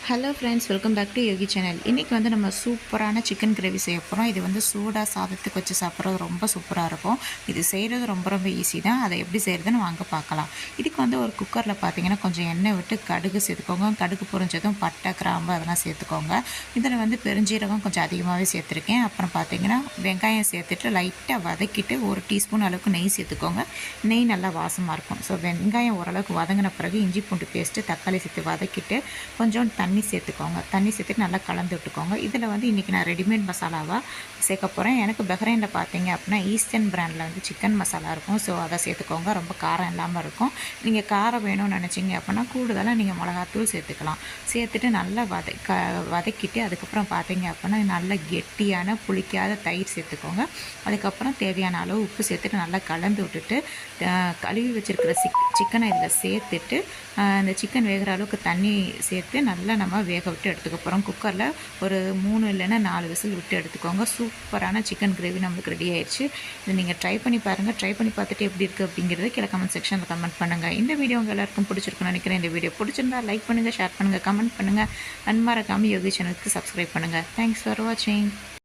Hello friends, welcome back to Yogi channel. இன்றைக்கி வந்து நம்ம சூப்பரான சிக்கன் கிரேவி செய்ய போகிறோம். இது வந்து சூடாக சாதத்துக்கு வச்சு சாப்பிட்றது ரொம்ப சூப்பராக இருக்கும். இது செய்கிறது ரொம்ப ஈஸி தான். அதை எப்படி செய்கிறதுன்னு வாங்க பார்க்கலாம். இதுக்கு வந்து ஒரு குக்கரில் பார்த்தீங்கன்னா கொஞ்சம் எண்ணெய் விட்டு கடுகு சேர்த்துக்கோங்க. கடுகு பொரிஞ்சதும் பட்டை, கிராம்பு அதெல்லாம் சேர்த்துக்கோங்க. இதில் வந்து பெருஞ்சீரகம் கொஞ்சம் அதிகமாகவே சேர்த்துருக்கேன். அப்புறம் பார்த்தீங்கன்னா வெங்காயம் சேர்த்துட்டு லைட்டாக வதக்கிட்டு 1 டீஸ்பூன் அளவுக்கு நெய் சேர்த்துக்கோங்க. நெய் நல்லா வாசமாக இருக்கும். ஸோ வெங்காயம் ஓரளவுக்கு வதங்கின பிறகு இஞ்சி பூண்டு பேஸ்ட்டு, தக்காளி சேர்த்து வதக்கிட்டு கொஞ்சம் தண்ணி சேர்த்துக்கோங்க. தண்ணி சேர்த்துட்டு நல்லா கலந்து விட்டுக்கோங்க. இதில் வந்து இன்றைக்கி நான் ரெடிமேட் மசாலாவாக சேர்க்க போகிறேன். எனக்கு பஹ்ரைனில் பார்த்தீங்க அப்படின்னா ஈஸ்டர்ன் பிராண்டில் வந்து சிக்கன் மசாலா இருக்கும். ஸோ அதை சேர்த்துக்கோங்க. ரொம்ப காரம் இல்லாமல் இருக்கும். நீங்கள் காரம் வேணும்னு நினச்சிங்க அப்படின்னா கூடுதலாக நீங்கள் மிளகாத்தூள் சேர்த்துக்கலாம். சேர்த்துட்டு நல்லா வதக்கிட்டு அதுக்கப்புறம் பார்த்தீங்க அப்படின்னா நல்ல கெட்டியான புளிக்காத தயிர் சேர்த்துக்கோங்க. அதுக்கப்புறம் தேவையான அளவு உப்பு சேர்த்துட்டு நல்லா கலந்து விட்டுட்டு கழுவி வச்சுருக்கிற சிக்கனை இதில் சேர்த்துட்டு இந்த சிக்கன் வேகிற அளவுக்கு தண்ணி சேர்த்து நல்லா நம்ம வேக விட்டு எடுத்துக்க போகிறோம். குக்கரில் ஒரு 3 இல்லைன்னா 4 விசில் விட்டு எடுத்துக்கோங்க. சூப்பரான சிக்கன் கிரேவி நம்மளுக்கு ரெடி ஆயிடுச்சு. இதை நீங்கள் ட்ரை பண்ணி பாருங்கள். ட்ரை பண்ணி பார்த்துட்டு எப்படி இருக்குது அப்படிங்கிறது கீழே கமெண்ட் செக்ஷனில் கமெண்ட் பண்ணுங்கள். இந்த வீடியோ உங்கள் எல்லாருக்கும் பிடிச்சிருக்குன்னு நினைக்கிறேன். இந்த வீடியோ பிடிச்சிருந்தா லைக் பண்ணுங்கள், ஷேர் பண்ணுங்கள், கமெண்ட் பண்ணுங்கள். மறக்காமல் யோகி சேனலுக்கு சப்ஸ்கிரைப் பண்ணுங்கள். தேங்க்ஸ் ஃபார் வாட்சிங்.